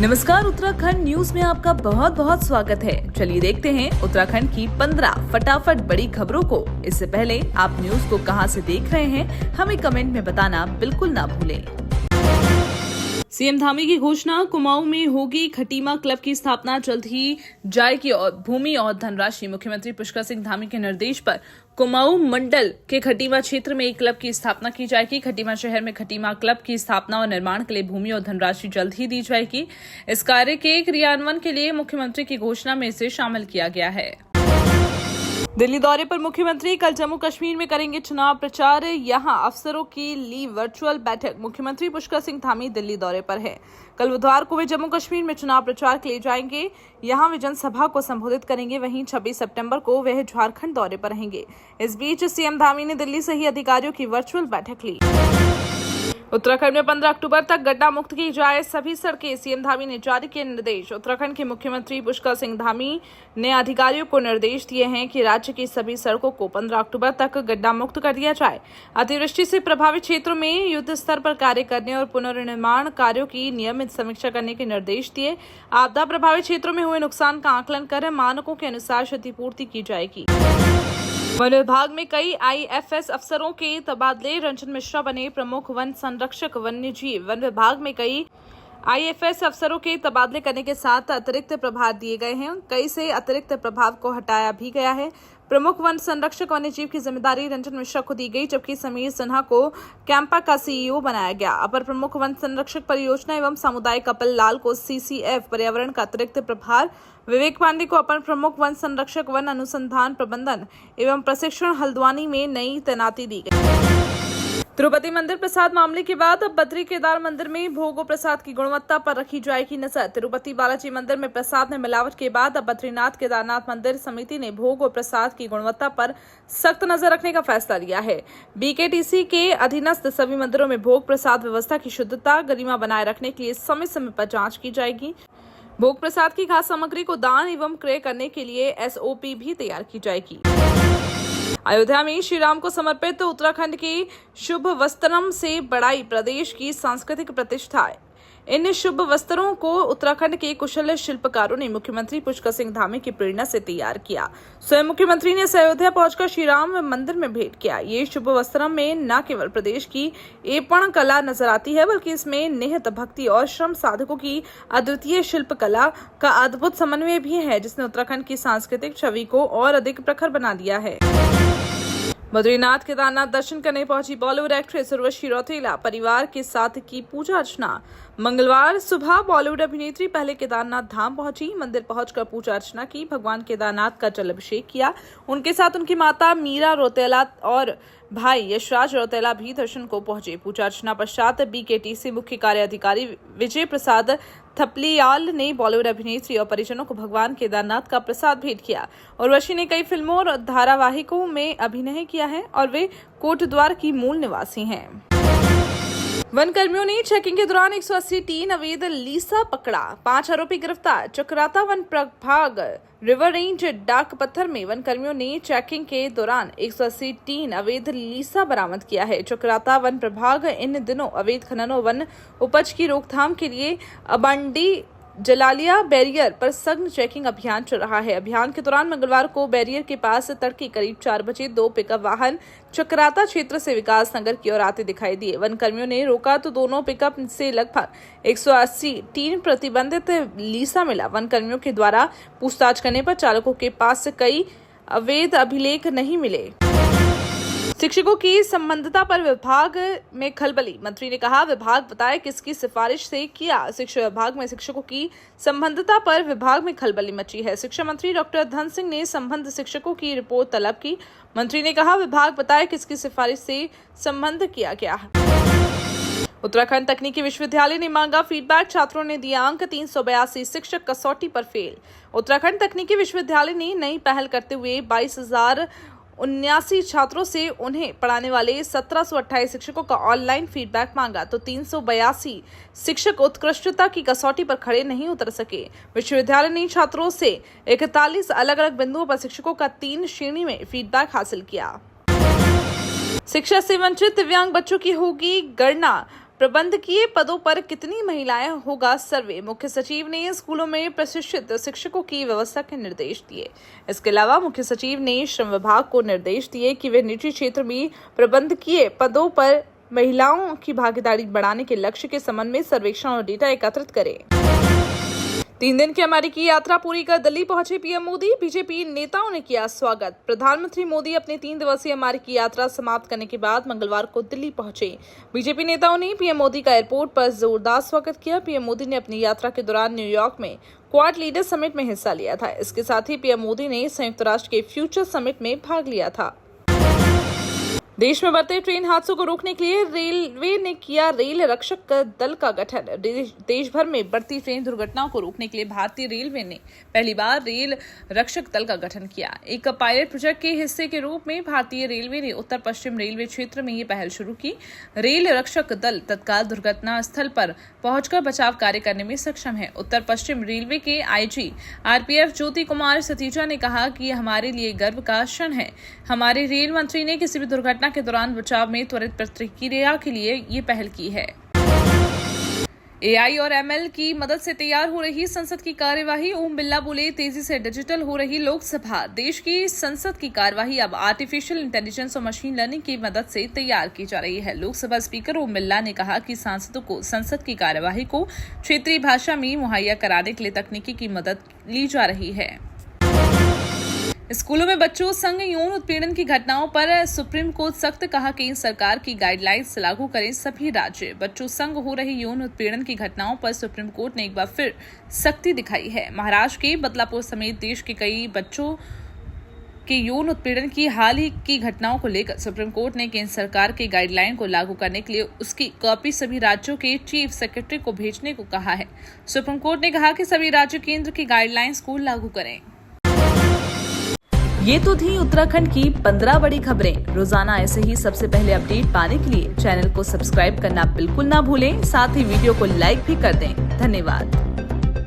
नमस्कार, उत्तराखंड न्यूज में आपका बहुत बहुत स्वागत है। चलिए देखते हैं उत्तराखंड की 15 फटाफट बड़ी खबरों को। इससे पहले आप न्यूज को कहां से देख रहे हैं, हमें कमेंट में बताना बिल्कुल ना भूलें। सीएम धामी की घोषणा, कुमाऊं में होगी खटीमा क्लब की स्थापना, जल्द ही जाएगी भूमि और धनराशि। मुख्यमंत्री पुष्कर सिंह धामी के निर्देश पर कुमाऊं मंडल के खटीमा क्षेत्र में एक क्लब की स्थापना की जाएगी। खटीमा शहर में खटीमा क्लब की स्थापना और निर्माण के लिए भूमि और धनराशि जल्द ही दी जाएगी। इस कार्य के क्रियान्वयन के लिए मुख्यमंत्री की घोषणा में इसे शामिल किया गया है। दिल्ली दौरे पर मुख्यमंत्री कल जम्मू कश्मीर में करेंगे चुनाव प्रचार। यहां अफसरों की ली वर्चुअल बैठक। मुख्यमंत्री पुष्कर सिंह धामी दिल्ली दौरे पर है। कल बुधवार को वे जम्मू कश्मीर में चुनाव प्रचार के लिए जाएंगे। यहां वे जनसभा को संबोधित करेंगे। वहीं 26 सितंबर को वे झारखंड दौरे पर रहेंगे। इस बीच सीएम धामी ने दिल्ली से ही अधिकारियों की वर्चुअल बैठक ली। उत्तराखंड में 15 अक्टूबर तक गड्ढा मुक्त की जाए सभी सड़कें, सीएम धामी ने जारी किए निर्देश। उत्तराखंड के मुख्यमंत्री पुष्कर सिंह धामी ने अधिकारियों को निर्देश दिए हैं कि राज्य की सभी सड़कों को 15 अक्टूबर तक गड्ढा मुक्त कर दिया जाए। अतिवृष्टि से प्रभावित क्षेत्रों में युद्ध स्तर पर कार्य करने और पुनर्निर्माण कार्यों की नियमित समीक्षा करने के निर्देश दिए। आपदा प्रभावित क्षेत्रों में हुए नुकसान का आकलन कर मानकों के अनुसार क्षतिपूर्ति की जाएगी। वन विभाग में कई आईएफएस अफसरों के तबादले, रंजन मिश्रा बने प्रमुख वन संरक्षक वन्यजीव। वन विभाग में कई आईएफएस अफसरों के तबादले करने के साथ अतिरिक्त प्रभार दिए गए हैं। कई से अतिरिक्त प्रभाव को हटाया भी गया है। प्रमुख वन संरक्षक वन्यजीव की जिम्मेदारी रंजन मिश्रा को दी गई, जबकि समीर सिन्हा को कैंपा का सीईओ बनाया गया। अपर प्रमुख वन संरक्षक परियोजना एवं सामुदायिक कपिल लाल को सीसीएफ पर्यावरण का अतिरिक्त प्रभार, विवेक पांडे को अपर प्रमुख वन संरक्षक वन अनुसंधान प्रबंधन एवं प्रशिक्षण हल्द्वानी में नई तैनाती दी गई। तिरुपति मंदिर प्रसाद मामले के बाद अब बद्री केदार मंदिर में भोग और प्रसाद की गुणवत्ता पर रखी जाएगी नजर। तिरुपति बालाजी मंदिर में प्रसाद में मिलावट के बाद अब बद्रीनाथ केदारनाथ मंदिर समिति ने भोग और प्रसाद की गुणवत्ता पर सख्त नजर रखने का फैसला लिया है। बीकेटीसी के अधीनस्थ सभी मंदिरों में भोग प्रसाद व्यवस्था की शुद्धता गरिमा बनाए रखने के लिए समय समय पर जाँच की जाएगी। भोग प्रसाद की खास सामग्री को दान एवं क्रय करने के लिए एसओपी भी तैयार की जाएगी। अयोध्या में श्री राम को समर्पित उत्तराखंड की शुभ वस्त्रम से बढ़ाई प्रदेश की सांस्कृतिक प्रतिष्ठा। इन शुभ वस्त्रों को उत्तराखंड के कुशल शिल्पकारों ने मुख्यमंत्री पुष्कर सिंह धामी की प्रेरणा से तैयार किया। स्वयं मुख्यमंत्री ने अयोध्या पहुंचकर श्री राम मंदिर में भेंट किया। ये शुभ वस्त्रम में न केवल प्रदेश की एपण कला नजर आती है, बल्कि इसमें निहित भक्ति और श्रम साधकों की अद्वितीय शिल्प कला का अद्भुत समन्वय भी है, जिसने उत्तराखंड की सांस्कृतिक छवि को और अधिक प्रखर बना दिया है। बद्रीनाथ केदारनाथ दर्शन करने पहुंची बॉलीवुड एक्ट्रेस उर्वशी रौतेला परिवार के साथ की पूजा अर्चना। मंगलवार सुबह बॉलीवुड अभिनेत्री पहले केदारनाथ धाम पहुंची। मंदिर पहुंचकर पूजा अर्चना की, भगवान केदारनाथ का जल अभिषेक किया। उनके साथ उनकी माता मीरा रौतेला और भाई यशराज रौतेला भी दर्शन को पहुंचे। पूजा अर्चना पश्चात बीकेटीसी मुख्य कार्य अधिकारी विजय प्रसाद थपलियाल ने बॉलीवुड अभिनेत्री और परिजनों को भगवान केदारनाथ का प्रसाद भेंट किया। उर्वशी ने कई फिल्मों और धारावाहिकों में अभिनय किया है और वे कोटद्वार की मूल निवासी हैं। वन कर्मियों ने चेकिंग के दौरान 180 टीन अवैध लीसा पकड़ा, 5 आरोपी गिरफ्तार। चक्राता वन प्रभाग रिवर रेंज डाक पत्थर में वन कर्मियों ने चेकिंग के दौरान 180 टीन अवैध लीसा बरामद किया है। चक्राता वन प्रभाग इन दिनों अवैध खनन और वन उपज की रोकथाम के लिए अबंडी जलालिया बैरियर पर सघन चेकिंग अभियान चल रहा है। अभियान के दौरान मंगलवार को बैरियर के पास तड़के करीब 4 बजे 2 पिकअप वाहन चक्राता क्षेत्र से विकास नगर की ओर आते दिखाई दिए। वन कर्मियों ने रोका तो दोनों पिकअप से लगभग 180 टीन प्रतिबंधित लीसा मिला। वन कर्मियों के द्वारा पूछताछ करने पर चालकों के पास से कई अवैध अभिलेख नहीं मिले। शिक्षकों की संबद्धता पर विभाग में खलबली। मंत्री ने कहा, विभाग बताए किसकी सिफारिश से किया। शिक्षा विभाग में शिक्षकों की संबद्धता पर विभाग में खलबली मची है। शिक्षा मंत्री डॉक्टर धन सिंह ने संबद्ध शिक्षकों की रिपोर्ट तलब की। मंत्री ने कहा, विभाग बताए किसकी सिफारिश से संबद्ध किया गया है। उत्तराखंड तकनीकी विश्वविद्यालय ने मांगा फीडबैक, छात्रों ने दिया अंक। 382 शिक्षक कसौटी पर फेल। उत्तराखंड तकनीकी विश्वविद्यालय ने नई पहल करते हुए 22,079 छात्रों से उन्हें पढ़ाने वाले 1728 शिक्षकों का ऑनलाइन फीडबैक मांगा, तो 382 शिक्षक उत्कृष्टता की कसौटी पर खड़े नहीं उतर सके। विश्वविद्यालय ने छात्रों से 41 अलग अलग बिंदुओं पर शिक्षकों का 3 श्रेणी में फीडबैक हासिल किया। शिक्षा से वंचित दिव्यांग बच्चों की होगी गणना। प्रबंधकीय पदों पर कितनी महिलाएं, होगा सर्वे। मुख्य सचिव ने स्कूलों में प्रशिक्षित शिक्षकों की व्यवस्था के निर्देश दिए। इसके अलावा मुख्य सचिव ने श्रम विभाग को निर्देश दिए कि वे निजी क्षेत्र में प्रबंधकीय पदों पर महिलाओं की भागीदारी बढ़ाने के लक्ष्य के संबंध में सर्वेक्षण और डेटा एकत्रित करें। 3 दिन की अमेरिकी यात्रा पूरी कर दिल्ली पहुंचे पीएम मोदी। बीजेपी नेताओं ने किया स्वागत। प्रधानमंत्री मोदी अपने 3 दिवसीय अमेरिकी यात्रा समाप्त करने के बाद मंगलवार को दिल्ली पहुंचे। बीजेपी नेताओं ने पीएम मोदी का एयरपोर्ट पर जोरदार स्वागत किया। पीएम मोदी ने अपनी यात्रा के दौरान न्यूयॉर्क में क्वाड लीडर समिट में हिस्सा लिया था। इसके साथ ही पीएम मोदी ने संयुक्त राष्ट्र के फ्यूचर समिट में भाग लिया था। देश में बढ़ते ट्रेन हादसों को रोकने के लिए रेलवे ने किया रेल रक्षक दल का गठन। देश भर में बढ़ती ट्रेन दुर्घटनाओं को रोकने के लिए भारतीय रेलवे ने पहली बार रेल रक्षक दल का गठन किया। एक पायलट प्रोजेक्ट के हिस्से के रूप में भारतीय रेलवे ने उत्तर पश्चिम रेलवे क्षेत्र में ये पहल शुरू की। रेल रक्षक दल तत्काल दुर्घटना स्थल पर पहुंचकर बचाव कार्य करने में सक्षम है। उत्तर पश्चिम रेलवे के आईजी आरपीएफ ज्योति कुमार सतीजा ने कहा कि यह हमारे लिए गर्व का क्षण है। हमारे रेल मंत्री ने किसी भी दुर्घटना के दौरान बचाव में त्वरित प्रतिक्रिया के लिए ये पहल की है। एआई और एमएल की मदद से तैयार हो रही संसद की कार्यवाही। ओम बिरला बोले, तेजी से डिजिटल हो रही लोकसभा। देश की संसद की कार्यवाही अब आर्टिफिशियल इंटेलिजेंस और मशीन लर्निंग की मदद से तैयार की जा रही है। लोकसभा स्पीकर ओम बिरला ने कहा कि सांसदों को संसद की कार्यवाही को क्षेत्रीय भाषा में मुहैया कराने के लिए तकनीकी की मदद ली जा रही है। स्कूलों में बच्चों संग यौन उत्पीड़न की घटनाओं पर सुप्रीम कोर्ट सख्त। कहा केंद्र सरकार की गाइडलाइंस लागू करें सभी राज्य। बच्चों संग हो रही यौन उत्पीड़न की घटनाओं पर सुप्रीम कोर्ट ने एक बार फिर सख्ती दिखाई है। महाराष्ट्र के बदलापुर समेत देश के कई बच्चों के यौन उत्पीड़न की हाल ही की घटनाओं को लेकर सुप्रीम कोर्ट ने केंद्र सरकार के गाइडलाइन को लागू करने के लिए उसकी कॉपी सभी राज्यों के चीफ सेक्रेटरी को भेजने को कहा है। सुप्रीम कोर्ट ने कहा कि सभी राज्य केंद्र की गाइडलाइंस को लागू करें। ये तो थी उत्तराखंड की 15 बड़ी खबरें। रोजाना ऐसे ही सबसे पहले अपडेट पाने के लिए चैनल को सब्सक्राइब करना बिल्कुल ना भूलें। साथ ही वीडियो को लाइक भी कर दें। धन्यवाद।